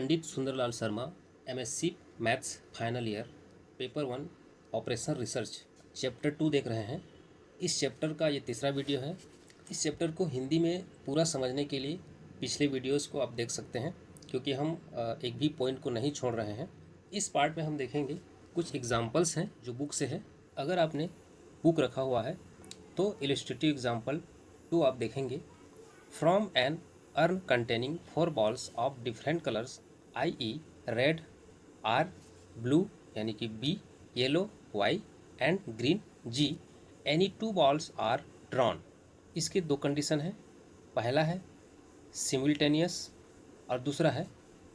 पंडित Sundarlal Sharma, MSc maths final year, paper 1 operation research, chapter 2 देख रहे हैं। इस चैप्टर का ये तीसरा वीडियो है। इस चैप्टर को हिंदी में पूरा समझने के लिए पिछले वीडियोस को आप देख सकते हैं, क्योंकि हम एक भी पॉइंट को नहीं छोड़ रहे हैं। इस पार्ट में हम देखेंगे कुछ एग्जाम्पल्स हैं जो बुक से है। अगर आपने बुक रखा हुआ है तो इलस्ट्रेटिव एग्जाम्पल 2 आप देखेंगे। From an urn containing 4 balls of different colors, i.e. Red R, blue यानी कि B, yellow Y and green G, any 2 balls are drawn. इसके दो कंडीशन है। पहला है सिमिल्टेनियस और दूसरा है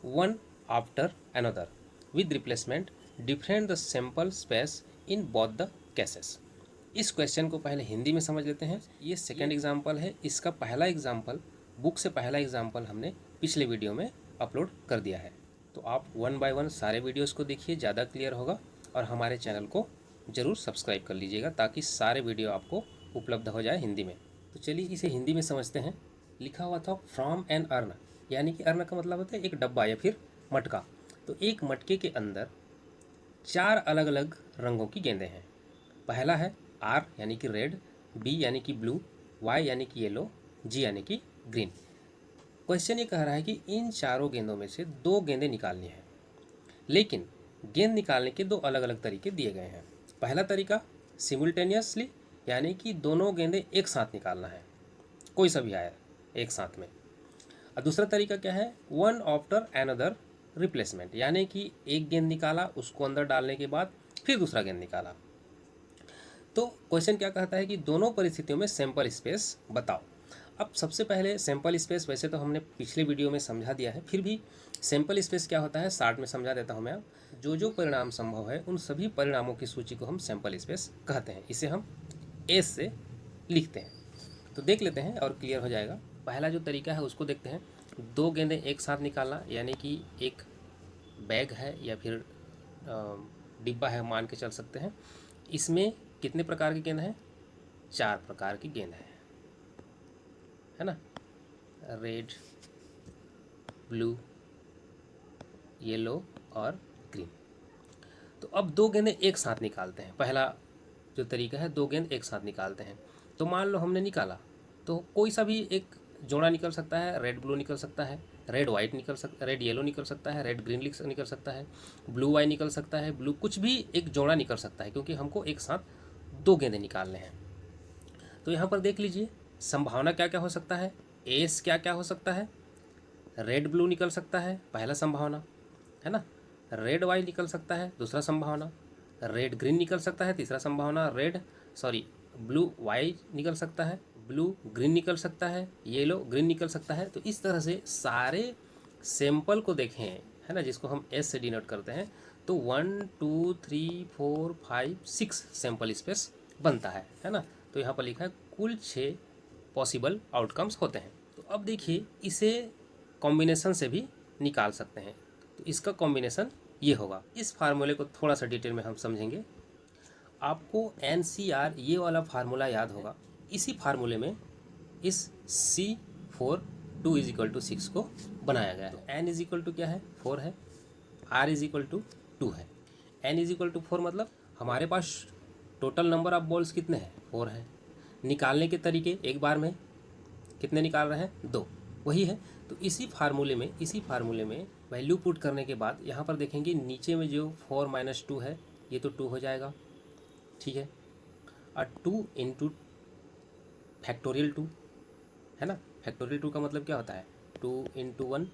one after another with replacement different the sample space in both the cases. इस क्वेश्चन को पहले हिंदी में समझ लेते हैं। ये सेकंड एग्जाम्पल है। इसका पहला एग्जाम्पल, बुक से पहला एग्जाम्पल हमने पिछले वीडियो में अपलोड कर दिया है। तो आप 1 बाय 1 सारे वीडियोस को देखिए, ज़्यादा क्लियर होगा। और हमारे चैनल को ज़रूर सब्सक्राइब कर लीजिएगा ताकि सारे वीडियो आपको उपलब्ध हो जाए हिंदी में। तो चलिए इसे हिंदी में समझते हैं। लिखा हुआ था फ्रॉम एन अर्न, यानी कि अर्न का मतलब होता है एक डब्बा या फिर मटका। तो एक मटके के अंदर 4 अलग अलग रंगों की गेंदें हैं। पहला है आर यानी कि रेड, बी यानी कि ब्लू, वाई यानी कि येलो, जी यानी कि ग्रीन। क्वेश्चन ये कह रहा है कि इन चारों गेंदों में से 2 गेंदें निकालनी है, लेकिन गेंद निकालने के 2 अलग अलग तरीके दिए गए हैं। पहला तरीका सिमुल्टेनियसली, यानी कि दोनों गेंदें एक साथ निकालना है, कोई सा भी आए एक साथ में। और दूसरा तरीका क्या है, वन आफ्टर एनदर रिप्लेसमेंट, यानी कि एक गेंद निकाला, उसको अंदर डालने के बाद फिर दूसरा गेंद निकाला। तो क्वेश्चन क्या कहता है कि दोनों परिस्थितियों में सैंपल स्पेस बताओ। अब सबसे पहले सैंपल स्पेस वैसे तो हमने पिछले वीडियो में समझा दिया है, फिर भी सैंपल स्पेस क्या होता है शार्ट में समझा देता हूँ मैं। जो जो परिणाम संभव है उन सभी परिणामों की सूची को हम सैंपल स्पेस कहते हैं। इसे हम एस से लिखते हैं। तो देख लेते हैं और क्लियर हो जाएगा। पहला जो तरीका है उसको देखते हैं। 2 गेंदें एक साथ निकालना, यानी कि एक बैग है या फिर डिब्बा है, मान के चल सकते हैं। इसमें कितने प्रकार की गेंद है? 4 प्रकार की गेंद है ना। रेड, ब्लू, येलो और ग्रीन। तो अब 2 गेंदें एक साथ निकालते हैं। पहला जो तरीका है 2 गेंद एक साथ निकालते हैं। तो मान लो हमने निकाला, तो कोई सा भी एक जोड़ा निकल सकता है। रेड ब्लू निकल सकता है, रेड वाइट निकल सकता, रेड येलो निकल सकता है, रेड ग्रीन निकल सकता है, ब्लू वाई निकल सकता है, ब्लू, कुछ भी एक जोड़ा निकल सकता है, क्योंकि हमको एक साथ 2 गेंदें निकालने हैं। तो यहाँ पर देख लीजिए संभावना क्या क्या हो सकता है। एस क्या क्या हो सकता है? रेड ब्लू निकल सकता है, पहला संभावना है ना। रेड वाई निकल सकता है, दूसरा संभावना। रेड ग्रीन निकल सकता है, तीसरा संभावना। ब्लू वाई निकल सकता है, ब्लू ग्रीन निकल सकता है, येलो ग्रीन निकल सकता है। तो इस तरह से सारे सैंपल को देखें, है ना, जिसको हम एस से डिनोट करते हैं। तो 1 2 3 4 5 6 सैंपल स्पेस बनता है ना। तो यहाँ पर लिखा है कुल 6 पॉसिबल आउटकम्स होते हैं। तो अब देखिए इसे कॉम्बिनेशन से भी निकाल सकते हैं। तो इसका कॉम्बिनेशन ये होगा। इस फार्मूले को थोड़ा सा डिटेल में हम समझेंगे। आपको NCR ये वाला फार्मूला याद होगा। इसी फार्मूले में इस C4 2 = 6 को बनाया गया है। तो N = क्या है? 4 है। R = 2 है। N = 4 मतलब हमारे पास टोटल नंबर ऑफ बॉल्स कितने हैं? 4 है। निकालने के तरीके एक बार में कितने निकाल रहे हैं? 2, वही है। तो इसी फार्मूले में वैल्यू पुट करने के बाद यहाँ पर देखेंगे नीचे में जो 4 - 2 है, ये तो 2 हो जाएगा, ठीक है। और 2 × फैक्टोरियल 2 है ना। फैक्टोरियल 2 का मतलब क्या होता है? 2 × 1।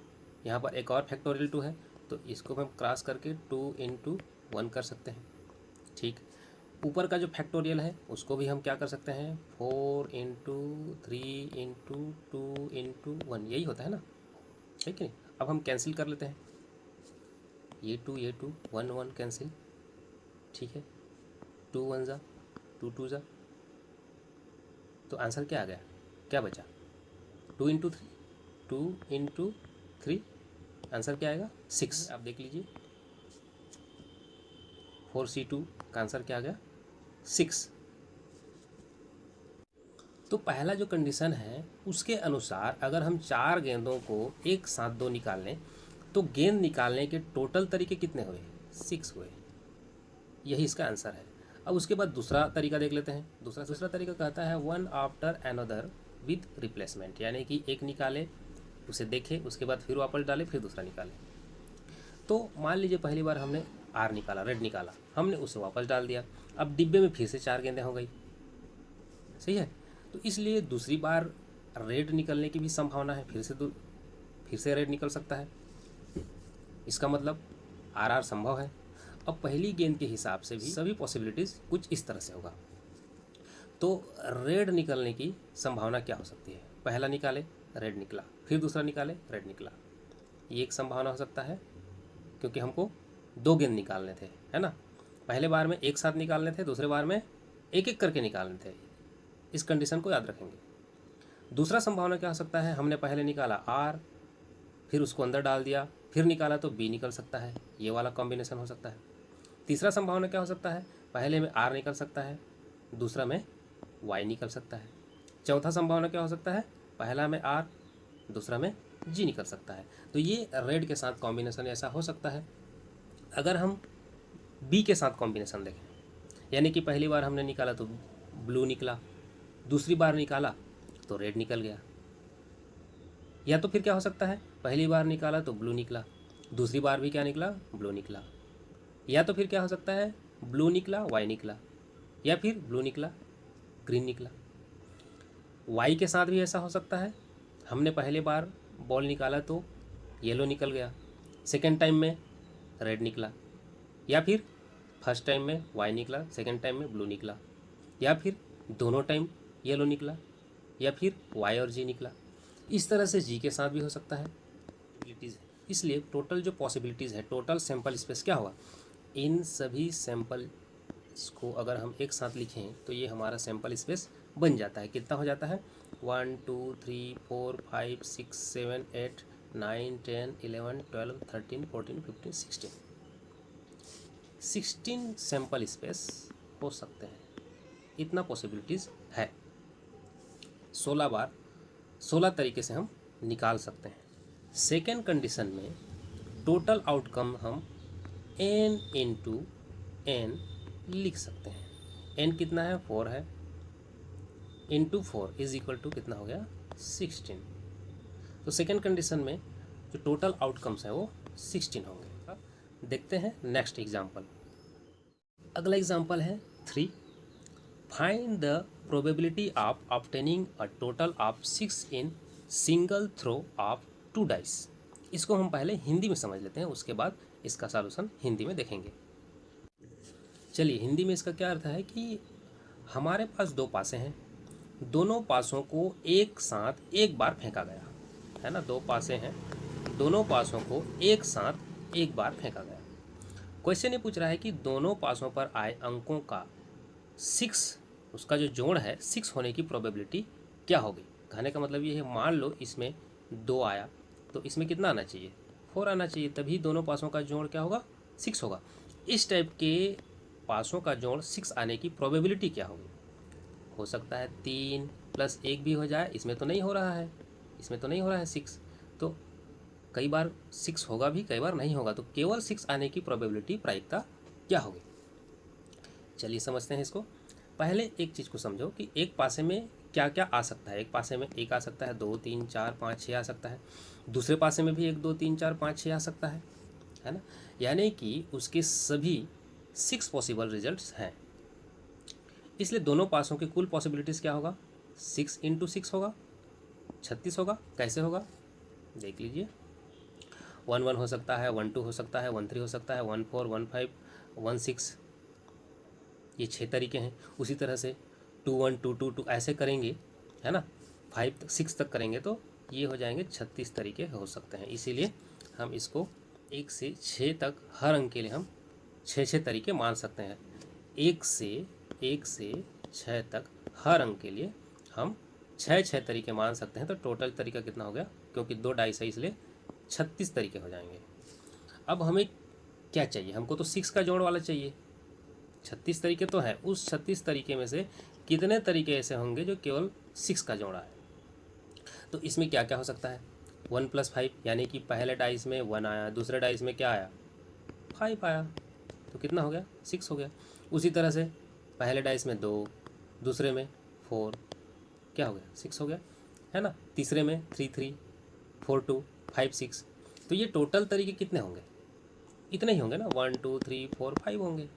यहाँ पर एक और फैक्टोरियल 2 है, तो इसको हम क्रॉस करके 2 × 1 कर सकते हैं, ठीक। ऊपर का जो फैक्टोरियल है उसको भी हम क्या कर सकते हैं? 4 × 3 × 2 × 1, यही होता है ना, है कि नहीं। अब हम कैंसिल कर लेते हैं, ये 2 1 1 कैंसिल, ठीक है। 2 1 ज़ा 2 2 ज़ा, तो आंसर क्या आ गया? क्या बचा? 2 × 3, 2 × 3, आंसर क्या आएगा? 6। आप देख लीजिए 4C2 का आंसर क्या आ गया? 6। तो पहला जो कंडीशन है उसके अनुसार अगर हम 4 गेंदों को एक साथ 2 निकाल लें तो गेंद निकालने के टोटल तरीके कितने हुए? 6 हुए। यही इसका आंसर है। अब उसके बाद दूसरा तरीका देख लेते हैं। दूसरा तरीका कहता है one after another with replacement, यानी कि एक निकाले, उसे देखे, उसके बाद फिर वापस डाले, फिर दूसरा निकाले। तो मान लीजिए पहली बार हमने आर निकाला, रेड निकाला, हमने उसे वापस डाल दिया। अब डिब्बे में फिर से 4 गेंदें हो गई, सही है। तो इसलिए दूसरी बार रेड निकलने की भी संभावना है, फिर से रेड निकल सकता है। इसका मतलब आर संभव है। अब पहली गेंद के हिसाब से भी सभी पॉसिबिलिटीज़ कुछ इस तरह से होगा। तो रेड निकलने की संभावना क्या हो सकती है? पहला निकाले, रेड निकला, फिर दूसरा निकाले, रेड निकला। ये एक संभावना हो सकता है, क्योंकि हमको 2 गेंद निकालने थे, है ना। पहले बार में एक साथ निकालने थे, दूसरे बार में एक एक करके निकालने थे। इस कंडीशन को याद रखेंगे। दूसरा संभावना क्या हो सकता है? हमने पहले निकाला आर, फिर उसको अंदर डाल दिया, फिर निकाला तो बी निकल सकता है। ये वाला कॉम्बिनेशन हो सकता है। तीसरा संभावना क्या हो सकता है? पहले में आर निकल सकता है, दूसरा में वाई निकल सकता है। चौथा संभावना क्या हो सकता है? पहला में आर, दूसरा में जी निकल सकता है। तो ये रेड के साथ कॉम्बिनेशन ऐसा हो सकता है। अगर हम बी के साथ कॉम्बिनेशन देखें, यानी कि पहली बार हमने निकाला तो ब्लू निकला, दूसरी बार निकाला तो रेड निकल गया। या तो फिर क्या हो सकता है? पहली बार निकाला तो ब्लू निकला, दूसरी बार भी क्या निकला? ब्लू निकला। या तो फिर क्या हो सकता है? ब्लू निकला, वाई निकला, या फिर ब्लू निकला, ग्रीन निकला। वाई के साथ भी ऐसा हो सकता है, हमने पहले बार बॉल निकाला तो येलो निकल गया, सेकेंड टाइम में रेड निकला, या फिर फर्स्ट टाइम में वाई निकला, सेकेंड टाइम में ब्लू निकला, या फिर दोनों टाइम येलो निकला, या फिर वाई और जी निकला। इस तरह से जी के साथ भी हो सकता है। इसलिए टोटल जो पॉसिबिलिटीज़ है, टोटल सैंपल स्पेस क्या होगा? इन सभी सैंपल्स को अगर हम एक साथ लिखें तो ये हमारा सैंपल स्पेस बन जाता है। कितना हो जाता है? 1 2 3 4 5 6 7 8 9 10 11 12 13 14 15 16 सैंपल स्पेस हो सकते हैं। इतना पॉसिबिलिटीज़ है। 16 बार 16 तरीके से हम निकाल सकते हैं। सेकेंड कंडीशन में टोटल आउटकम हम n इंटू n लिख सकते हैं। n कितना है? 4 है, इंटू 4 इज इक्वल टू कितना हो गया? 16। तो सेकेंड कंडीशन में जो टोटल आउटकम्स हैं वो 16 होंगे। देखते हैं नेक्स्ट एग्जाम्पल। अगला एग्जाम्पल है 3। Find the probability of obtaining a total of 6 in single throw of 2 dice. इसको हम पहले हिंदी में समझ लेते हैं, उसके बाद इसका सॉल्यूशन हिंदी में देखेंगे। चलिए, हिंदी में इसका क्या अर्थ है कि हमारे पास 2 पासे हैं, दोनों पासों को एक साथ एक बार फेंका गया है ना। 2 पासे हैं, दोनों पासों को एक साथ एक बार फेंका गया। क्वेश्चन ये पूछ रहा है कि दोनों पासों पर आए अंकों का 6, उसका जो जोड़ है 6 होने की प्रोबेबिलिटी क्या होगी? कहने का मतलब ये है, मान लो इसमें 2 आया तो इसमें कितना आना चाहिए? 4 आना चाहिए, तभी दोनों पासों का जोड़ क्या होगा? 6 होगा। इस टाइप के पासों का जोड़ 6 आने की प्रोबेबिलिटी क्या होगी? हो सकता है 3 + 1 भी हो जाए, इसमें तो नहीं हो रहा है, 6। तो कई बार 6 होगा भी, कई बार नहीं होगा। तो केवल 6 आने की प्रोबेबिलिटी, प्रायिकता क्या होगी? चलिए समझते हैं इसको। पहले एक चीज़ को समझो कि एक पासे में क्या क्या आ सकता है। एक पासे में 1 आ सकता है, 2 3 4 5 6 आ सकता है। दूसरे पासे में भी 1 2 3 4 5 6 आ सकता है ना। यानी कि उसके सभी 6 पॉसिबल रिजल्ट्स हैं। इसलिए दोनों पासों की कुल पॉसिबिलिटीज़ क्या होगा? 6 × 6 होगा, 36 होगा। कैसे होगा देख लीजिए। 1 1 हो सकता है, 1 2 हो सकता है, 1 3 हो सकता है, 1 4 1 5 1 6। ये 6 तरीके हैं। उसी तरह से 2 1 2 2 2 ऐसे करेंगे, है ना। 5 6 तक करेंगे तो ये हो जाएंगे 36 तरीके हो सकते हैं। इसीलिए हम इसको 1 से 6 तक हर अंक के लिए हम 6 तरीके मान सकते हैं। 1 से 6 तक हर अंक के लिए हम 6 तरीके मान सकते हैं। तो टोटल तरीका कितना हो गया? क्योंकि 2 डाइस है इसलिए 36 तरीके हो जाएंगे। अब हमें क्या चाहिए? हमको तो 6 का जोड़ वाला चाहिए। 36 तरीके तो है, उस 36 तरीके में से कितने तरीके ऐसे होंगे जो केवल 6 का जोड़ा है? तो इसमें क्या क्या हो सकता है? 1+5 यानी कि पहले डाइस में 1 आया, दूसरे डाइस में क्या आया 5 आया, तो कितना हो गया 6 हो गया। उसी तरह से पहले डाइस में 2, दूसरे में 4, क्या हो गया 6 हो गया, है ना। तीसरे में 3 3, 4 2, 5 6। तो ये टोटल तरीके कितने होंगे, इतने ही होंगे ना, 1 2 3 4 5 होंगे।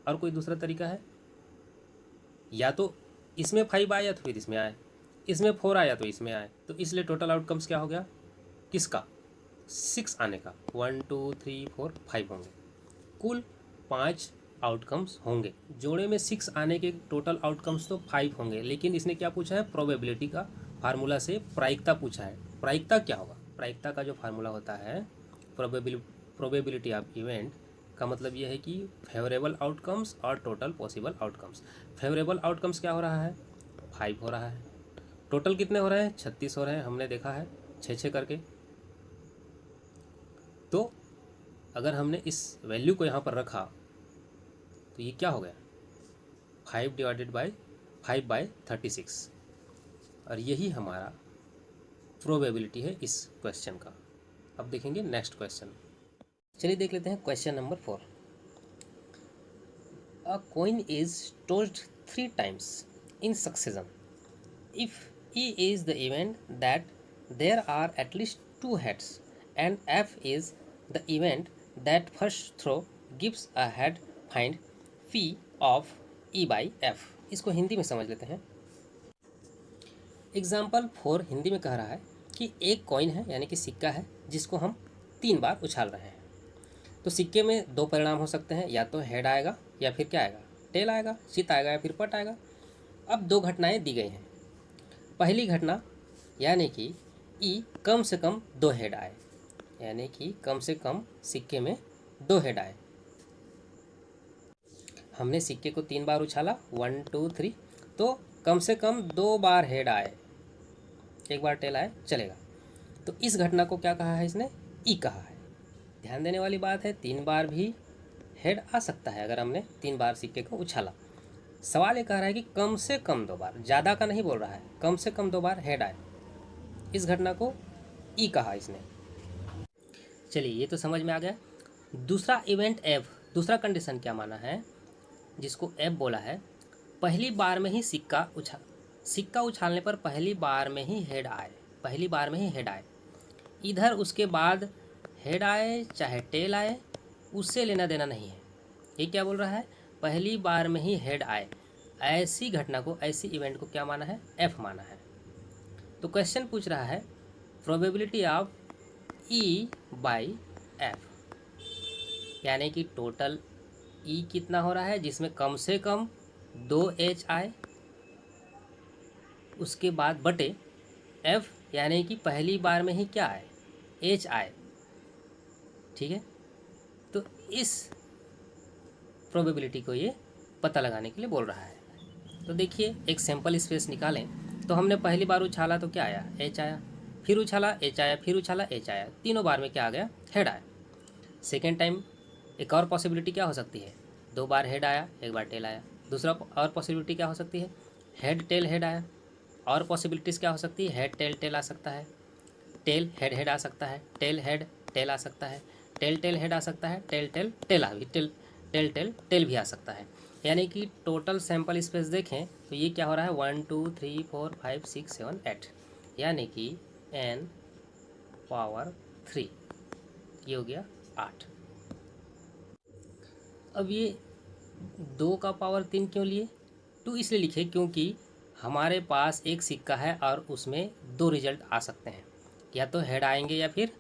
और कोई दूसरा तरीका है, या तो इसमें 5 आया तो फिर इसमें आए, इसमें 4 आया तो इसमें आए, तो इसलिए टोटल आउटकम्स क्या हो गया किसका 6 आने का, 1 2 3 4 5 होंगे, कुल 5 आउटकम्स होंगे। जोड़े में 6 आने के टोटल आउटकम्स तो 5 होंगे, लेकिन इसने क्या पूछा है प्रोबेबिलिटी का फार्मूला से प्रायिकता पूछा है। प्रायिकता क्या होगा, प्रायिकता का जो फार्मूला होता है प्रोबेबिलिटी ऑफ इवेंट का मतलब यह है कि फेवरेबल आउटकम्स और total possible outcomes. Favourable outcomes क्या हो रहा है 5 हो रहा है, टोटल कितने हो रहे हैं 36 हो रहे हैं, हमने देखा है 6 करके। तो अगर हमने इस वैल्यू को यहाँ पर रखा तो ये क्या हो गया 5 डिवाइडेड बाई 5/36, और यही हमारा प्रोबेबिलिटी है इस क्वेश्चन का। अब देखेंगे नेक्स्ट क्वेश्चन। चलिए देख लेते हैं question number 4। A coin is tossed 3 times in succession if E is the event that there are at least 2 heads and F is the event that first throw gives a head, find P of E by F। इसको हिंदी में समझ लेते हैं। Example 4 Hindi में कह रहा है कि एक कॉइन है यानी कि सिक्का है जिसको हम 3 बार उछाल रहे हैं। तो सिक्के में 2 परिणाम हो सकते हैं, या तो हेड आएगा या फिर क्या आएगा टेल आएगा, चित आएगा या फिर पट आएगा। अब 2 घटनाएं दी गई हैं। पहली घटना यानी कि ई कम से कम 2 हेड आए, यानी कि कम से कम सिक्के में 2 हेड आए। हमने सिक्के को 3 बार उछाला 1 2 3, तो कम से कम 2 बार हेड आए, 1 बार टेल आए चलेगा। तो इस घटना को क्या कहा है इसने ई कहा है। ध्यान देने वाली बात है 3 बार भी हेड आ सकता है अगर हमने 3 बार सिक्के को उछाला। सवाल ये कह रहा है कि कम से कम 2 बार, ज़्यादा का नहीं बोल रहा है, कम से कम 2 बार हेड आए। इस घटना को ई कहा इसने। चलिए ये तो समझ में आ गया। दूसरा इवेंट एफ, दूसरा कंडीशन क्या माना है जिसको एफ बोला है, पहली बार में ही सिक्का उछालने पर पहली बार में ही हेड आए, पहली बार में ही हेड आए। इधर उसके बाद हेड आए चाहे टेल आए उससे लेना देना नहीं है। ये क्या बोल रहा है पहली बार में ही हेड आए, ऐसी घटना को, ऐसी इवेंट को क्या माना है एफ माना है। तो क्वेश्चन पूछ रहा है probability of E by F, यानी कि टोटल ई कितना हो रहा है जिसमें कम से कम 2 एच आए, उसके बाद बटे एफ यानी कि पहली बार में ही क्या आए एच आए। ठीक है, तो इस प्रोबेबिलिटी को ये पता लगाने के लिए बोल रहा है। तो देखिए एक सैंपल स्पेस निकालें, तो हमने पहली बार उछाला तो क्या आया एच आया, फिर उछाला एच आया, फिर उछाला एच आया, तीनों बार में क्या आ गया हेड आया। सेकेंड टाइम एक और पॉसिबिलिटी क्या हो सकती है, 2 बार हेड आया 1 बार टेल आया। दूसरा और पॉसिबिलिटी क्या हो सकती है हेड टेल हेड आया। और पॉसिबिलिटीज़ क्या हो सकती है हेड टेल टेल आ सकता है, टेल हेड हेड आ सकता है, टेल हेड टेल आ सकता है, टेल टेल हेड आ सकता है, टेल टेल टेल आ भी टेल टेल टेल टेल भी आ सकता है। यानी कि टोटल सैंपल स्पेस देखें तो ये क्या हो रहा है 1 2 3 4 5 6 7 8, यानी कि n पावर 3, ये हो गया 8। अब ये 2 का पावर 3 क्यों लिए, 2 इसलिए लिखे क्योंकि हमारे पास एक सिक्का है और उसमें 2 रिजल्ट आ सकते हैं, या तो हेड आएंगे या फिर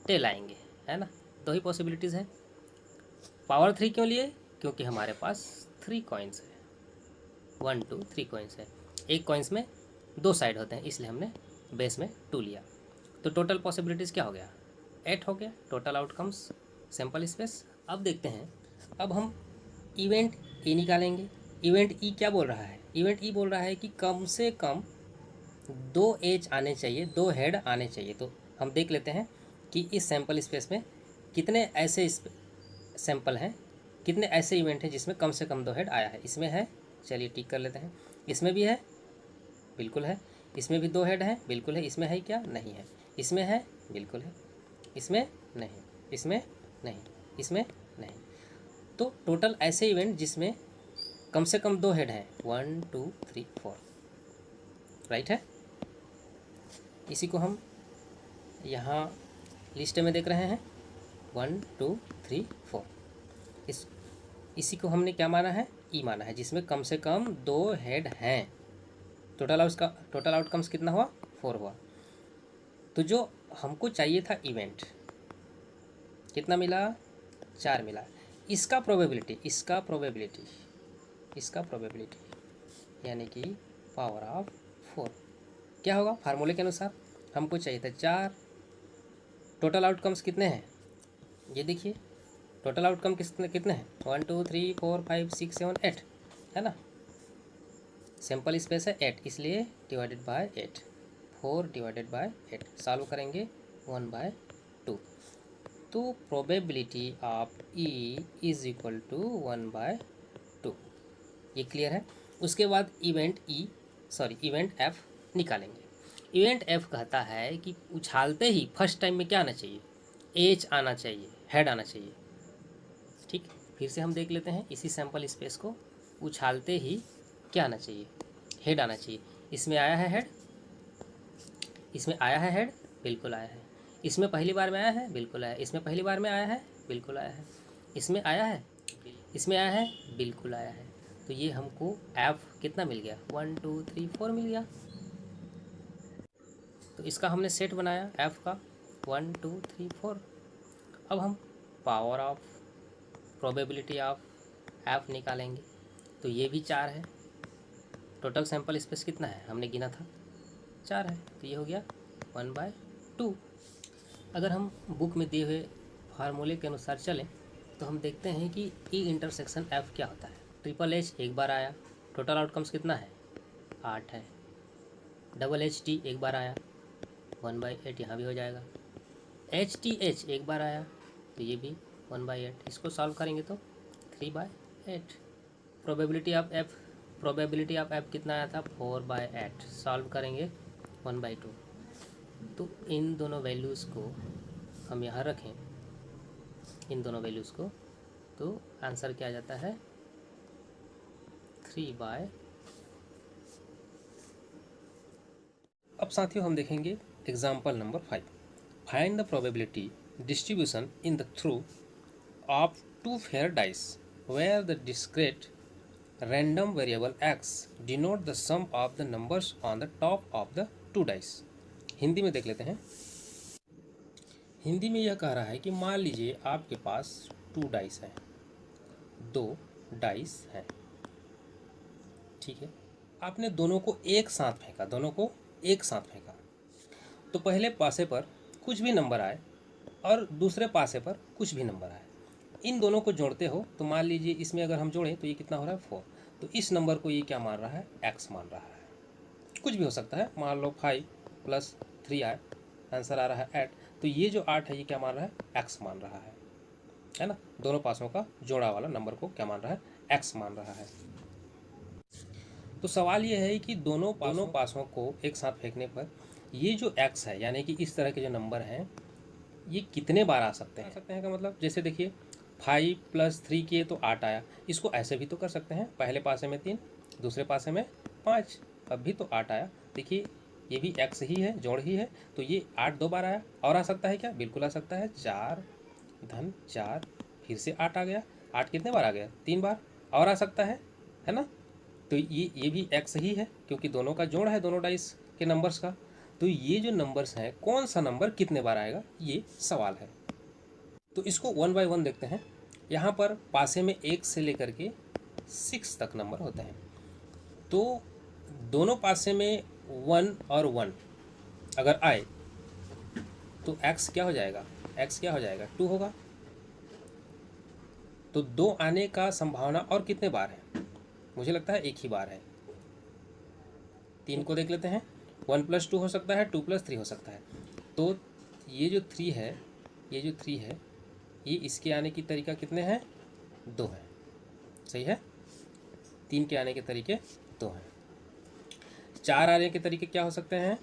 टेल आएंगे, है ना, 2 ही पॉसिबिलिटीज़ है। पावर 3 क्यों लिए, क्योंकि हमारे पास 3 कॉइन्स है, 1 2 3 कॉइन्स है, एक कॉइन्स में 2 साइड होते हैं इसलिए हमने बेस में 2 लिया। तो टोटल पॉसिबिलिटीज़ क्या हो गया 8 हो गया, टोटल आउटकम्स सैंपल स्पेस। अब देखते हैं, अब हम इवेंट ई निकालेंगे। इवेंट ई क्या बोल रहा है, इवेंट ई बोल रहा है कि कम से कम 2 एज आने चाहिए, 2 हेड आने चाहिए। तो हम देख लेते हैं कि इस सैंपल स्पेस में कितने ऐसे सैंपल हैं, कितने ऐसे इवेंट हैं जिसमें कम से कम 2 हेड आया है। इसमें है, चलिए टिक कर लेते हैं, इसमें भी है बिल्कुल है, इसमें भी 2 हेड हैं, बिल्कुल है। इसमें है क्या? नहीं है। इसमें है, बिल्कुल है। इसमें नहीं, इसमें नहीं, इसमें नहीं। तो टोटल ऐसे इवेंट जिसमें कम से कम 2 हेड हैं, 1 2 3 4, राइट है। इसी को हम यहाँ लिस्ट में देख रहे हैं, 1 2 3 4। इसी को हमने क्या माना है? ई माना है, जिसमें कम से कम 2 हेड हैं। टोटल आउटकम्स कितना हुआ? 4 हुआ। तो जो हमको चाहिए था इवेंट, कितना मिला? 4 मिला। इसका प्रोबेबिलिटी यानी कि पावर ऑफ 4 क्या होगा? फार्मूले के अनुसार हमको चाहिए था 4। टोटल आउटकम्स कितने हैं? ये देखिए, टोटल आउटकम कितने हैं? 1 2 3 4 5 6 7 8 है ना। सैंपल स्पेस है 8, इसलिए divided by 8, 4 divided by 8 solve करेंगे 1/2। तो probability of E is equal to 1/2। ये क्लियर है। उसके बाद इवेंट एफ निकालेंगे। इवेंट एफ कहता है कि उछालते ही फर्स्ट टाइम में क्या आना चाहिए? एच आना चाहिए, हेड आना चाहिए। ठीक, फिर से हम देख लेते हैं इसी सैंपल स्पेस को। उछालते ही क्या आना चाहिए? हेड आना चाहिए। इसमें आया है हेड, इसमें आया है हेड, बिल्कुल आया है। इसमें पहली बार में आया है, बिल्कुल आया है। इसमें पहली बार में आया है, बिल्कुल आया है। इसमें आया है, इसमें आया है, बिल्कुल आया है। तो ये हमको एफ कितना मिल गया? 1 2 3 4 मिल गया। तो इसका हमने सेट बनाया एफ का 1 2 3 4। अब हम power of probability of F निकालेंगे। तो ये भी 4 है। टोटल सैंपल स्पेस कितना है? हमने गिना था 4 है। तो ये हो गया 1/2। अगर हम बुक में दिए हुए फार्मूले के अनुसार चलें तो हम देखते हैं कि ई इंटरसेक्शन एफ क्या होता है। ट्रिपल एच एक बार आया, टोटल आउटकम्स कितना है? 8 है। डबल एच टी एक बार आया, 1/8 यहाँ भी हो जाएगा। एच टी एच एक बार आया, तो ये भी 1/8। इसको सॉल्व करेंगे तो 3/8। प्रोबेबिलिटी ऑफ एफ कितना आया था? 4/8। सॉल्व करेंगे 1/2। तो इन दोनों वैल्यूज़ को हम यहाँ रखें, इन दोनों वैल्यूज़ को, तो आंसर क्या आ जाता है? 3/। अब साथियों हम देखेंगे example number 5। Find the probability distribution in the throw of 2 fair dice where the discrete random variable x denote the sum of the numbers on the top of the 2 dice। Hindi में देख लेते हैं। हिंदी में यह कह रहा है कि मान लीजिए आपके पास 2 डाइस हैं, 2 डाइस हैं, ठीक है। आपने दोनों को एक साथ फेंका, तो पहले पासे पर कुछ भी नंबर आए और दूसरे पासे पर कुछ भी नंबर आए। इन दोनों को जोड़ते हो तो मान लीजिए इसमें अगर हम जोड़ें तो ये कितना हो रहा है? 4। तो इस नंबर को ये क्या मान रहा है? x मान रहा है। कुछ भी हो सकता है, मान लो 5 + 3 आए, आंसर आ रहा है 8। तो ये जो 8 है ये क्या मान रहा है? x मान रहा है ना। दोनों पासों का जोड़ा वाला नंबर को क्या मान रहा है? x मान रहा है। तो सवाल ये है कि दोनों पासों को एक साथ फेंकने पर ये जो x है, यानी कि इस तरह के जो नंबर हैं, ये कितने बार आ सकते हैं का मतलब, जैसे देखिए 5 + 3 किए तो 8 आया। इसको ऐसे भी तो कर सकते हैं, पहले पासे में 3, दूसरे पासे में 5, अब भी तो 8 आया। देखिए ये भी x ही है, जोड़ ही है, तो ये 8 2 बार आया। और आ सकता है क्या? बिल्कुल आ सकता है। 4 धन 4, फिर से 8 आ गया। 8 कितने बार आ गया? 3 बार। और आ सकता है ना। तो ये भी x ही है, क्योंकि दोनों का जोड़ है, दोनों डाइस के नंबर्स का। तो ये जो नंबर्स हैं, कौन सा नंबर कितने बार आएगा, ये सवाल है। तो इसको 1 बाय 1 देखते हैं। यहाँ पर पासे में 1 से लेकर के 6 तक नंबर होते हैं। तो दोनों पासे में 1 और 1 अगर आए तो x क्या हो जाएगा? x क्या हो जाएगा? 2 होगा। तो 2 आने का संभावना और कितने बार है? मुझे लगता है एक ही बार है। 3 को देख लेते हैं। 1 + 2 हो सकता है, 2 + 3 हो सकता है। तो ये जो 3 है, ये इसके आने की तरीका कितने हैं? 2 है। सही है। 3 के आने के तरीके 2 हैं। 4 आने के तरीके क्या हो सकते हैं?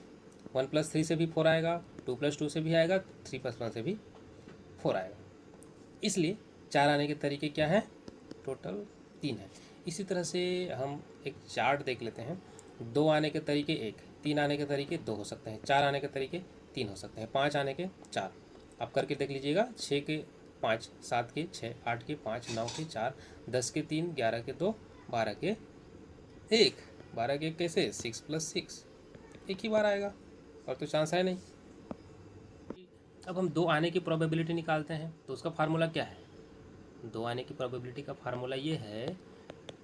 1+3 से भी 4 आएगा, 2+2 से भी आएगा, 3+1 से भी 4 आएगा। इसलिए 4 आने के तरीके क्या हैं? टोटल 3 है। इसी तरह से हम एक चार्ट देख लेते हैं। 2 आने के तरीके 1, 3 आने के तरीके 2 हो सकते हैं, 4 आने के तरीके 3 हो सकते हैं, 5 आने के 4। आप करके देख लीजिएगा। 6 के 5, 7 के 6, 8 के 5, 9 के 4, 10 के 3, 11 के 2, 12 के 1। 12 के कैसे? 6+6 एक ही बार आएगा, और तो चांस है नहीं। अब हम 2 आने की प्रोबेबिलिटी निकालते हैं, तो उसका फार्मूला क्या है? 2 आने की प्रोबेबिलिटी का फार्मूला ये है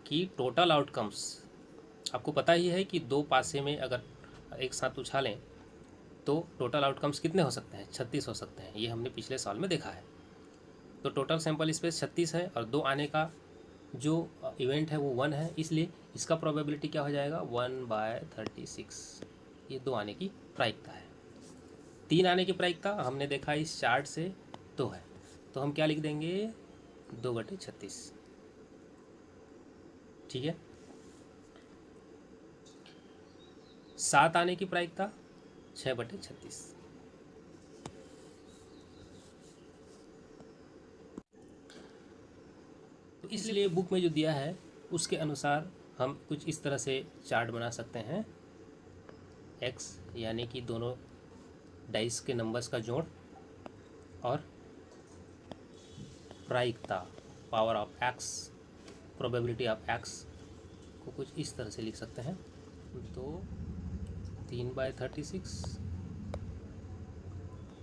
कि टोटल आउटकम्स, आपको पता ही है कि 2 पासे में अगर एक साथ उछालें तो टोटल आउटकम्स कितने हो सकते हैं? 36 हो सकते हैं। ये हमने पिछले साल में देखा है। तो टोटल सैंपल स्पेस 36 है, और 2 आने का जो इवेंट है वो 1 है, इसलिए इसका प्रोबेबिलिटी क्या हो जाएगा? 1/36। ये 2 आने की प्रायिकता है। 3 आने की प्रायिकता हमने देखा इस चार्ट से 2 है, तो हम क्या लिख देंगे? 2/36। ठीक है। 7 आने की प्रायिकता 6/36। तो इसलिए बुक में जो दिया है उसके अनुसार हम कुछ इस तरह से चार्ट बना सकते हैं। x यानी कि दोनों डाइस के नंबर्स का जोड़, और प्रायिकता power of x, probability of x को कुछ इस तरह से लिख सकते हैं। तो 3/36,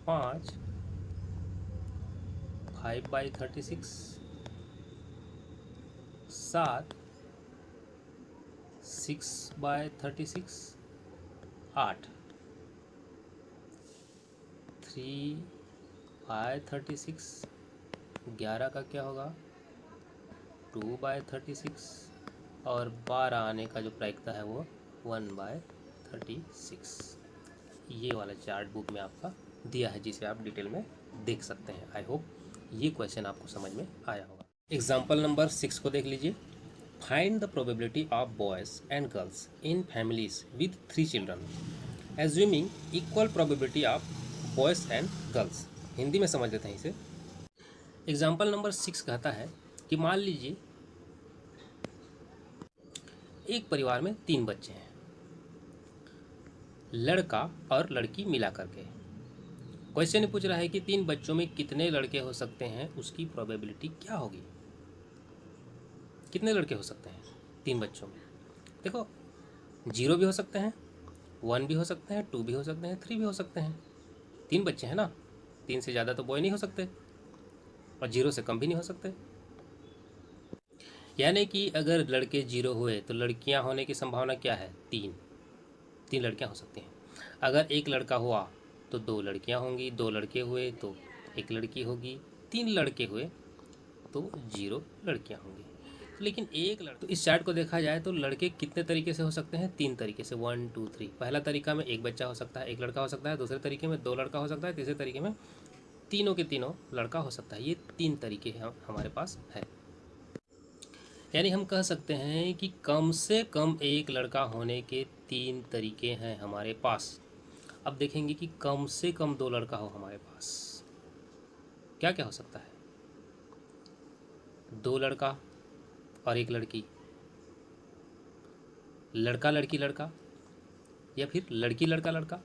5, 5/36, 7, 6/36, 8, 3/36, 11 का क्या होगा? 2/36, और 12 आने का जो प्रायिकता है वो 1/36। ये वाला चार्ट बुक में आपका दिया है, जिसे आप डिटेल में देख सकते हैं। आई होप ये क्वेश्चन आपको समझ में आया होगा। एग्जाम्पल नंबर 6 को देख लीजिए। Find the probability of boys and girls in families with 3 children assuming equal probability of boys and girls. Hindi में समझ लेते हैं इसे। एग्जाम्पल नंबर 6 कहता है कि मान लीजिए एक परिवार में 3 बच्चे हैं, लड़का और लड़की मिला करके। क्वेश्चन पूछ रहा है कि 3 बच्चों में कितने लड़के हो सकते हैं, उसकी प्रोबेबिलिटी क्या होगी? कितने लड़के हो सकते हैं 3 बच्चों में? देखो, 0 भी हो सकते हैं, 1 भी हो सकते हैं, 2 भी हो सकते हैं, 3 भी हो सकते हैं। 3 बच्चे हैं ना, 3 से ज़्यादा तो बॉय नहीं हो सकते, और 0 से कम भी नहीं हो सकते। यानी कि अगर लड़के 0 हुए तो लड़कियां होने की संभावना क्या है? 3 लड़कियां हो सकती हैं। अगर एक लड़का हुआ तो 2 लड़कियां होंगी, 2 लड़के हुए तो 1 लड़की होगी, 3 लड़के हुए तो 0 लड़कियां होंगी। लेकिन एक लड़का, तो इस चार्ट को देखा जाए तो लड़के कितने तरीके से हो सकते हैं? 3 तरीके से, 1 2 3। पहला तरीका में एक बच्चा हो सकता है, एक लड़का हो सकता है। दूसरे तरीके में 2 लड़का हो सकता है। तीसरे तरीके में तीनों के तीनों लड़का हो सकता है। ये 3 तरीके हमारे पास है। यानी हम कह सकते हैं कि कम से कम एक लड़का होने के 3 तरीके हैं हमारे पास। अब देखेंगे कि कम से कम 2 लड़का हो हमारे पास, क्या क्या हो सकता है? 2 लड़का और 1 लड़की, लड़का लड़की लड़का, या फिर लड़की लड़का लड़का।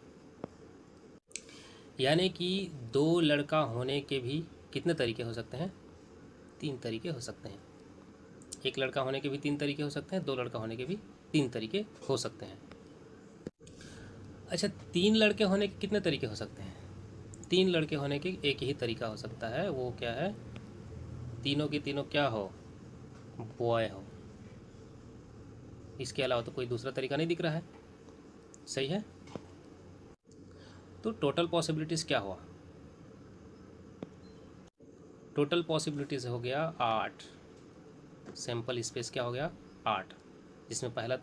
यानी कि 2 लड़का होने के भी कितने तरीके हो सकते हैं? 3 तरीके हो सकते हैं। 1 लड़का होने के भी 3 तरीके हो सकते हैं, 2 लड़का होने के भी 3 तरीके हो सकते हैं। अच्छा, 3 लड़के होने के कितने तरीके हो सकते हैं? 3 लड़के होने के एक ही तरीका हो सकता है, वो क्या है? तीनों के तीनों क्या हो? बॉय हो। इसके अलावा तो कोई दूसरा तरीका नहीं दिख रहा है। सही है। तो टोटल पॉसिबिलिटीज़ क्या हुआ? टोटल पॉसिबिलिटीज़ हो गया 8। सैंपल स्पेस क्या हो गया? 8, जिसमें पहले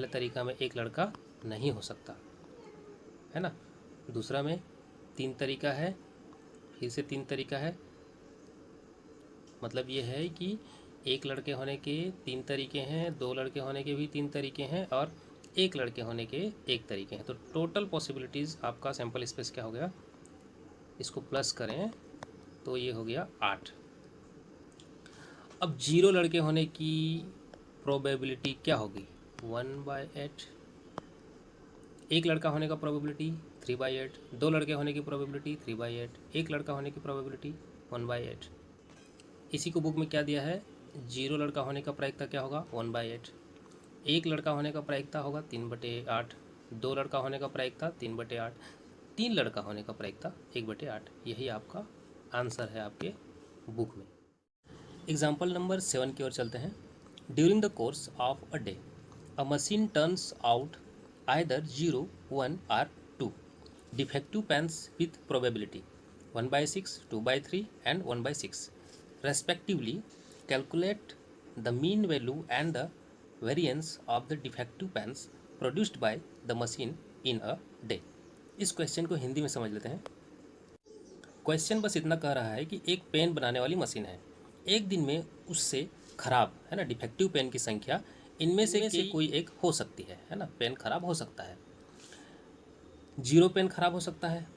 तरीका में 1 लड़का नहीं हो सकता है ना। दूसरा में 3 तरीका है, फिर से 3 तरीका है। मतलब ये है कि 1 लड़के होने के 3 तरीके हैं, 2 लड़के होने के भी 3 तरीके हैं, और एक लड़के होने के एक तरीके हैं। तो टोटल पॉसिबिलिटीज़ आपका सैम्पल स्पेस क्या हो गया, इसको प्लस करें तो ये हो गया 8। अब 0 लड़के होने की प्रोबेबिलिटी क्या होगी, 1/8। एक लड़का होने का प्रोबेबिलिटी 3/8। 2 लड़के होने की प्रोबेबिलिटी 3/8। एक लड़का होने की प्रोबेबिलिटी 1/8। इसी को बुक में क्या दिया है, 0 लड़का होने का प्रायिकता क्या होगा, 1/8। एक लड़का होने का प्रायिकता होगा 3/8। 2 लड़का होने का प्रायिकता 3/8। 3 लड़का होने का प्रायिकता 1/8। यही आपका आंसर है आपके बुक में। एग्जाम्पल नंबर 7 की ओर चलते हैं। During the course of a day a machine turns out either 0, 1 और 2 defective pens with probability 1/6, 2/3 and 1/6 respectively. Calculate the mean value and the variance of the defective pens produced by the machine in a day. इस question को हिंदी में समझ लेते हैं। Question बस इतना कह रहा है कि एक पेन बनाने वाली मशीन है, एक दिन में उससे खराब है ना डिफेक्टिव पेन की संख्या इनमें से कोई एक हो सकती है ना, पेन खराब हो सकता है। 0 पेन खराब हो सकता है,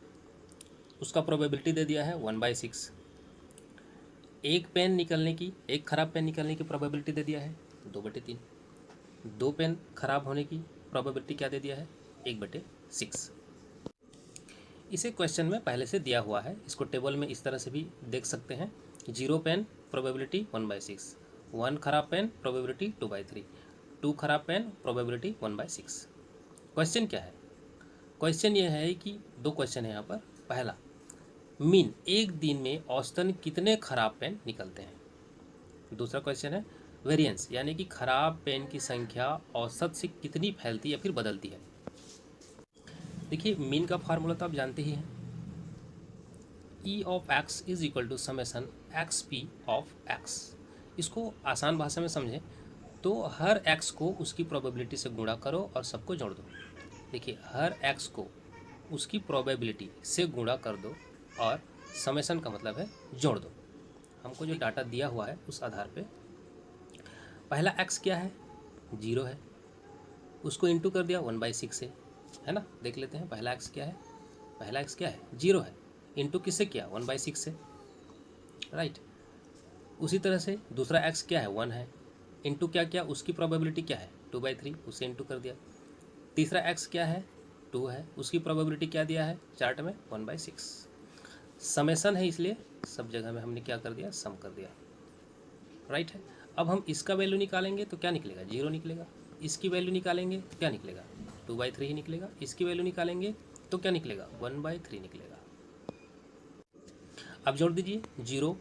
उसका प्रोबेबिलिटी दे दिया है 1/6। एक पेन निकलने की, एक खराब पेन निकलने की प्रोबेबिलिटी दे दिया है 2/3। 2 पेन खराब होने की प्रोबेबिलिटी क्या दे दिया है, 1/6। इसे क्वेश्चन में पहले से दिया हुआ है, इसको टेबल में इस तरह से भी देख सकते हैं। 0 पेन प्रोबेबिलिटी 1/6, 1 खराब पेन प्रोबेबिलिटी 2/3, 2 खराब पेन प्रोबेबिलिटी 1/6। क्वेश्चन क्या है, क्वेश्चन ये है कि 2 क्वेश्चन है यहाँ पर। पहला, मीन एक दिन में औसतन कितने खराब पेन निकलते हैं। दूसरा क्वेश्चन है वेरिएंस, यानी कि खराब पेन की संख्या औसत से कितनी फैलती या फिर बदलती है। देखिए मीन का फार्मूला तो आप जानते ही हैं, E of X is equal to summation X P of X. इसको आसान भाषा में समझें तो हर एक्स को उसकी प्रोबेबिलिटी से गुणा करो और सबको जोड़ दो। देखिए हर एक्स को उसकी प्रोबेबिलिटी से गुणा कर दो और समेसन का मतलब है जोड़ दो। हमको जो डाटा दिया हुआ है उस आधार पे पहला एक्स क्या है, 0 है, उसको इंटू कर दिया 1/6 से, है ना। देख लेते हैं पहला एक्स क्या है, पहला एक्स क्या है, 0 है, इंटू किससे किया, 1/6 से, राइट। उसी तरह से दूसरा एक्स क्या है, 1 है, इंटू क्या किया, उसकी प्रोबेबिलिटी क्या है 2/3, उसे इंटू कर दिया। तीसरा एक्स क्या है, 2 है, उसकी प्रोबेबिलिटी क्या दिया है चार्ट में 1/6। समेसन है इसलिए सब जगह में हमने क्या कर दिया, सम कर दिया, राइट है। अब हम इसका वैल्यू निकालेंगे तो क्या निकलेगा, 0 निकलेगा। इसकी वैल्यू निकालेंगे तो क्या निकलेगा, 2/3 ही निकलेगा। इसकी वैल्यू निकालेंगे तो क्या निकलेगा, 1/3 निकलेगा। अब जोड़ दीजिए 0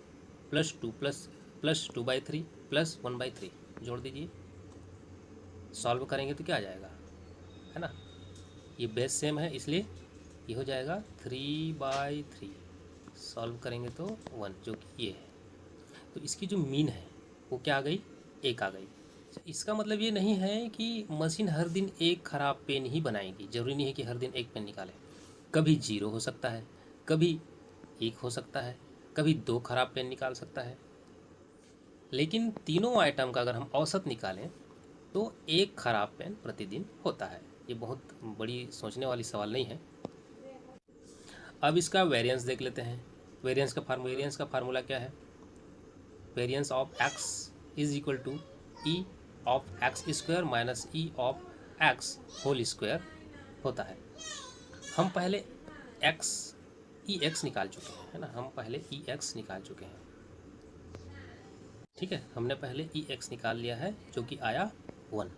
+ 2 + 2/3 + 1/3 जोड़ दीजिए, सॉल्व करेंगे तो क्या आ जाएगा, है ना। ये बेस सेम है इसलिए ये हो जाएगा 3/3, सॉल्व करेंगे तो 1, जो कि ये है। तो इसकी जो मीन है वो क्या आ गई, 1 आ गई। इसका मतलब ये नहीं है कि मशीन हर दिन एक ख़राब पेन ही बनाएगी, ज़रूरी नहीं है कि हर दिन एक पेन निकाले। कभी 0 हो सकता है, कभी 1 हो सकता है, कभी 2 खराब पेन निकाल सकता है। लेकिन तीनों आइटम का अगर हम औसत निकालें तो 1 खराब पेन प्रतिदिन होता है। ये बहुत बड़ी सोचने वाली सवाल नहीं है। अब इसका वेरिएंस देख लेते हैं। वेरिएंस का फार्मूला क्या है, variance of X is equal to E of X square minus E of X whole square होता है। हम पहले एक्स ई एक्स निकाल चुके हैं, है ना, हम पहले ई एक्स निकाल चुके हैं, ठीक है। हमने पहले ई एक्स निकाल लिया है जो कि आया 1,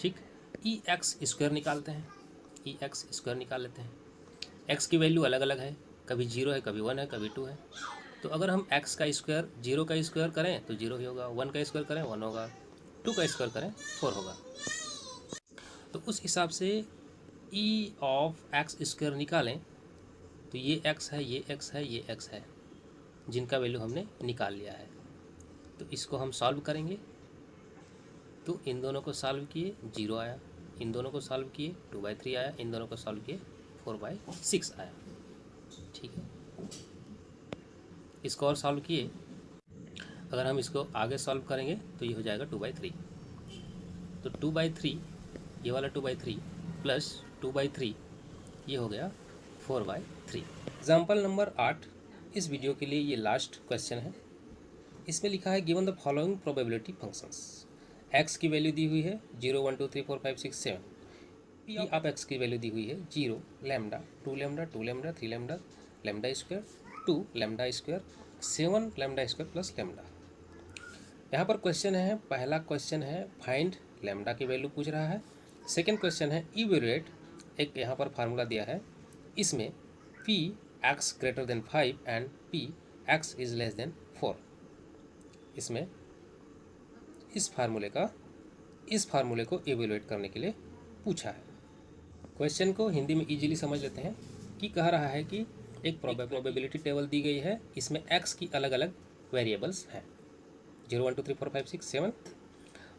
ठीक। ई एक्स स्क्वायर निकालते हैं, ई एक्स स्क्वायर निकाल लेते हैं। एक्स की वैल्यू अलग अलग है, कभी 0 है, कभी 1 है, कभी 2 है। तो अगर हम एक्स का स्क्वायर 0 का स्क्वायर करें तो 0 ही होगा, 1 का स्क्वायर करें 1 होगा, 2 का स्क्वायर करें 4 होगा। तो उस हिसाब से ई ऑफ एक्स स्क्वायर निकालें तो ये एक्स है, ये एक्स है, ये एक्स है, जिनका वैल्यू हमने निकाल लिया है। तो इसको हम सॉल्व करेंगे तो इन दोनों को सॉल्व किए 0 आया, इन दोनों को सॉल्व किए 2/3 आया, इन दोनों को सॉल्व किए 4/6 आया, ठीक है। इसको और सॉल्व किए, अगर हम इसको आगे सॉल्व करेंगे तो ये हो जाएगा 2/3। तो 2/3 ये वाला 2/3 प्लस 2/3 ये हो गया 4/3। एग्जाम्पल नंबर 8 इस वीडियो के लिए ये लास्ट क्वेश्चन है। इसमें लिखा है given the following probability functions. X की वैल्यू दी हुई है 0 1 2 3 4 5 6 7। पी ऑफ एक्स की वैल्यू दी हुई है 0 lambda 2 lambda 2 lambda 3 lambda lambda square 2 lambda square 7 lambda square plus lambda. यहाँ पर क्वेश्चन है, पहला क्वेश्चन है फाइंड लैम्डा की वैल्यू पूछ रहा है। सेकेंड क्वेश्चन है इवेलुएट, एक यहाँ पर फार्मूला दिया है, इसमें P x greater than 5 and P x is less than 4। इसमें इस फार्मूले को इवेलुएट करने के लिए पूछा है। क्वेश्चन को हिंदी में इजीली समझ लेते हैं कि कह रहा है कि एक प्रोबेबिलिटी टेबल दी गई है, इसमें एक्स की अलग अलग वेरिएबल्स हैं 0 1 2 3 4 5 6 7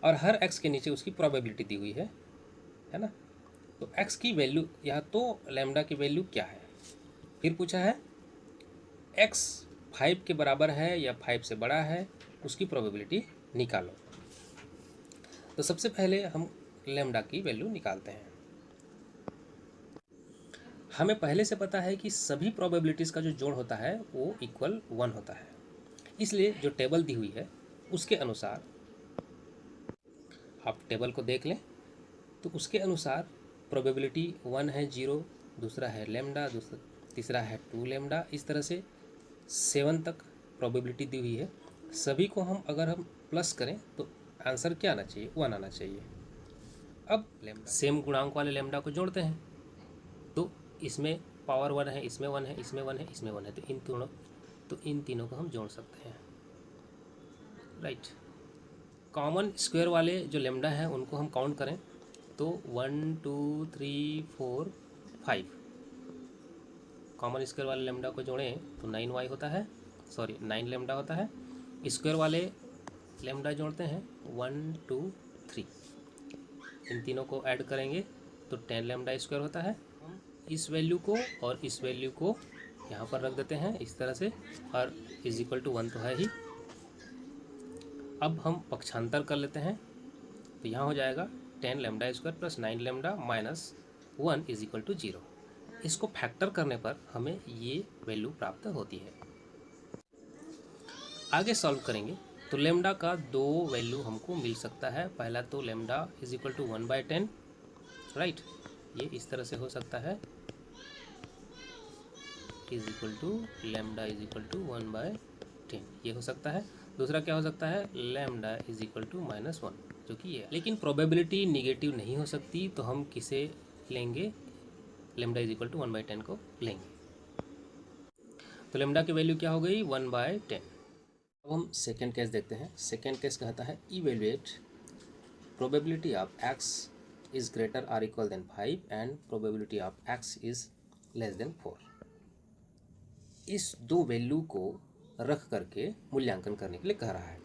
और हर एक्स के नीचे उसकी प्रोबेबिलिटी दी हुई है ना। तो एक्स की वैल्यू या तो लैम्डा की वैल्यू क्या है। फिर पूछा है एक्स 5 के बराबर है या 5 से बड़ा है, उसकी प्रोबेबिलिटी निकालो। तो सबसे पहले हम लैम्डा की वैल्यू निकालते हैं। हमें पहले से पता है कि सभी प्रोबेबिलिटीज़ का जो जोड़ होता है वो इक्वल 1 होता है, इसलिए जो टेबल दी हुई है उसके अनुसार आप टेबल को देख लें तो उसके अनुसार प्रोबेबिलिटी 1 है 0, दूसरा है लैम्डा, तीसरा है 2 लैम्डा, इस तरह से 7 तक प्रोबेबिलिटी दी हुई है। सभी को अगर हम प्लस करें तो आंसर क्या आना चाहिए, 1 आना चाहिए। अब सेम गुणांक वाले लैम्डा को जोड़ते हैं तो इसमें पावर 1 है, इसमें 1 है, इसमें 1 है, इसमें 1 है, तो इन तीनों को हम जोड़ सकते हैं, राइट। कॉमन स्क्वायर वाले जो लैम्डा हैं उनको हम काउंट करें तो 1 2 3 4 5। कॉमन स्क्वायर वाले लैम्डा को जोड़ें तो 9y होता है, 9 लैम्डा होता है। स्क्वायर वाले लैम्डा जोड़ते हैं 1 2 3, इन तीनों को ऐड करेंगे तो 10 लैम्डा स्क्वायर होता है। इस वैल्यू को और इस वैल्यू को यहाँ पर रख देते हैं इस तरह से, और इज इक्वल टू 1 तो है ही। अब हम पक्षांतर कर लेते हैं तो यहाँ हो जाएगा 10 lambda square plus 9 lambda minus 1 is equal to 0। इसको फैक्टर करने पर हमें ये वैल्यू प्राप्त होती है। आगे सॉल्व करेंगे तो लैम्डा का 2 वैल्यू हमको मिल सकता है। पहला तो lambda is equal to 1/10, right, ये इस तरह से हो सकता है, is equal to lambda is equal to 1/10, ये हो सकता है। दूसरा क्या हो सकता है, लैम्डा इज इक्वल टू -1, जो कि ये है। लेकिन प्रोबेबिलिटी निगेटिव नहीं हो सकती, तो हम किसे लेंगे, लैम्डा इज इक्वल टू 1/10 को लेंगे। तो लैम्डा की वैल्यू क्या हो गई, 1/10। अब हम सेकेंड केस देखते हैं। सेकेंड केस कहता है evaluate probability of X is greater or equal than 5 and probability of X is less than 4। इस दो वैल्यू को रख करके मूल्यांकन करने के लिए कह रहा है।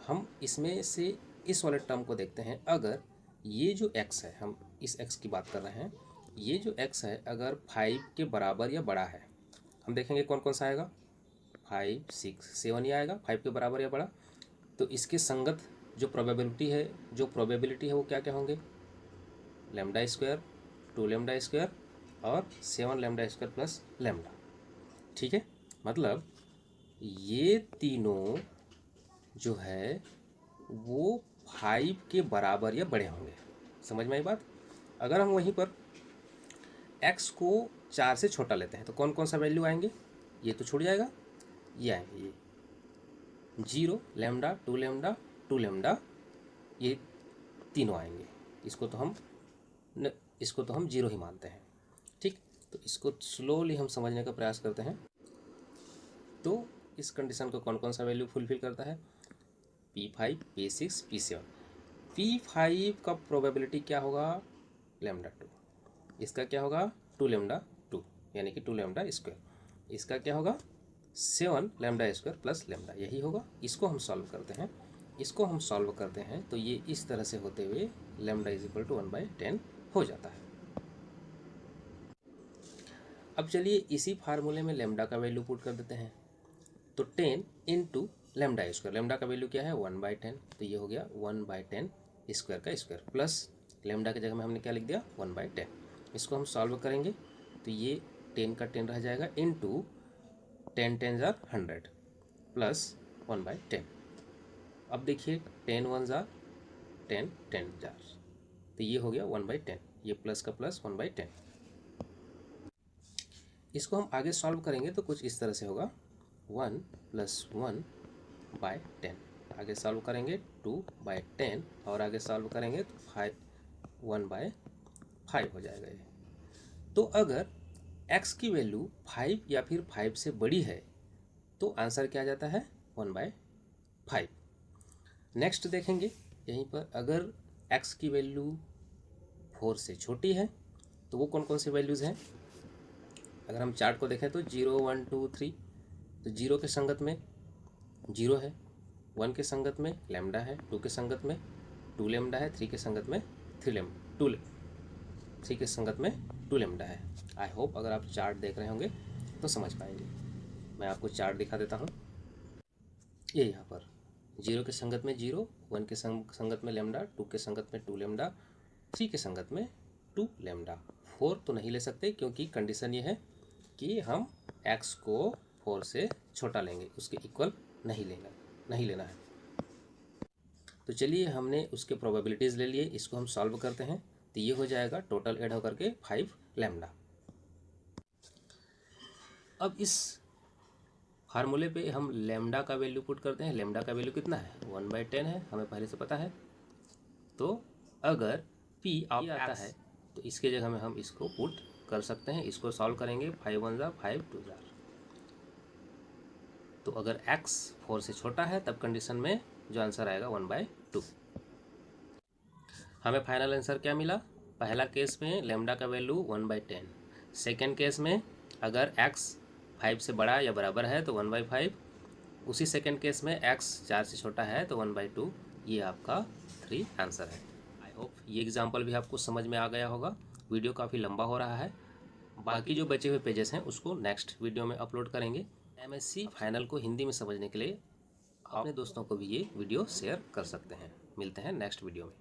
हम इसमें से इस वाले टर्म को देखते हैं। अगर ये जो x है, हम इस x की बात कर रहे हैं, ये जो x है अगर 5 के बराबर या बड़ा है, हम देखेंगे कौन कौन सा आएगा, 5 6 7 ही आएगा 5 के बराबर या बड़ा। तो इसके संगत जो प्रोबेबिलिटी है वो क्या क्या होंगे, लैम्डा स्क्वायर, 2 लैम्डा स्क्वायर और 7 लैम्डा स्क्वायर प्लस लैम्डा। ठीक है, मतलब ये तीनों जो है वो 5 के बराबर या बड़े होंगे। समझ में आई बात। अगर हम वहीं पर x को 4 से छोटा लेते हैं तो कौन कौन सा वैल्यू आएंगे, ये तो छूट जाएगा, ये आएंगे, ये 0 लैम्डा 2 लैम्डा 2 लैम्डा, ये तीनों आएंगे। इसको तो हम 0 ही मानते हैं। ठीक, तो इसको स्लोली हम समझने का प्रयास करते हैं। तो इस कंडीशन को कौन कौन सा वैल्यू फुलफिल करता है, P5 P6 P7। P5 का प्रोबेबिलिटी क्या होगा, लैम्डा 2, इसका क्या होगा 2 लैम्डा 2 यानी कि 2 लैम्डा स्क्वायर, इसका क्या होगा 7 लैम्डा स्क्वायर प्लस लैम्डा, यही होगा। इसको हम सॉल्व करते हैं तो ये इस तरह से होते हुए लैम्डा इज इक्वल टू 1/10 हो जाता है। अब चलिए इसी फार्मूले में लैम्डा का वैल्यू पुट कर देते हैं। तो 10 इंटू लैम्डा स्क्वायर, लैम्डा का वैल्यू क्या है 1/10, तो ये हो गया 1/10 स्क्वायर का स्क्वायर प्लस लेमडा की जगह में हमने क्या लिख दिया 1/10। इसको हम सॉल्व करेंगे तो ये 10 का 10 रह जाएगा इनटू 10 10 जार 100 प्लस 1/10। अब देखिए 10 1 जार 10 10 जार, तो ये हो गया 1/10, ये प्लस का प्लस 1/10। इसको हम आगे सॉल्व करेंगे तो कुछ इस तरह से होगा 1 + 1/10। आगे सॉल्व करेंगे 2/10 और आगे सॉल्व करेंगे तो 1/5 हो जाएगा ये। तो अगर x की वैल्यू 5 या फिर 5 से बड़ी है तो आंसर क्या आ जाता है 1/5। नेक्स्ट देखेंगे यहीं पर, अगर x की वैल्यू 4 से छोटी है तो वो कौन कौन से वैल्यूज़ हैं। अगर हम चार्ट को देखें तो 0 1 2 3, तो 0 के संगत में 0 है, 1 के संगत में लैम्डा है, 2 के संगत में 2 लैम्डा है, 3 के संगत में 3 के संगत में 2 लैम्डा है। आई होप अगर आप चार्ट देख रहे होंगे तो समझ पाएंगे। मैं आपको चार्ट दिखा देता हूँ। ये यहाँ पर 0 के संगत में 0, 1 के संगत में लैम्डा, 2 के संगत में 2 लैम्डा, 3 के संगत में 2 लैम्डा। 4 तो नहीं ले सकते क्योंकि कंडीशन ये है कि हम x को 4 से छोटा लेंगे, उसके इक्वल नहीं लेना है। तो चलिए हमने उसके प्रोबेबिलिटीज़ ले लिए, इसको हम सॉल्व करते हैं तो ये हो जाएगा टोटल ऐड होकर के 5 लैम्डा। अब इस फार्मूले पे हम लैम्डा का वैल्यू पुट करते हैं। लैम्डा का वैल्यू कितना है 1/10 है, हमें पहले से पता है। तो अगर p आता है तो इसके जगह में हम इसको पुट कर सकते हैं। इसको सॉल्व करेंगे 5 1 जार 5 2 जार। तो अगर x 4 से छोटा है तब कंडीशन में जो आंसर आएगा 1/2। हमें फाइनल आंसर क्या मिला। पहला केस में लैम्डा का वैल्यू 1/10, सेकेंड केस में अगर x 5 से बड़ा या बराबर है तो 1/5, उसी सेकेंड केस में x 4 से छोटा है तो 1/2। ये आपका 3 आंसर है। आई होप ये एग्जाम्पल भी आपको समझ में आ गया होगा। वीडियो काफ़ी लंबा हो रहा है, बाकी जो बचे हुए पेजेस हैं उसको नेक्स्ट वीडियो में अपलोड करेंगे। MSc फाइनल को हिंदी में समझने के लिए अपने दोस्तों को भी ये वीडियो शेयर कर सकते हैं। मिलते हैं नेक्स्ट वीडियो में।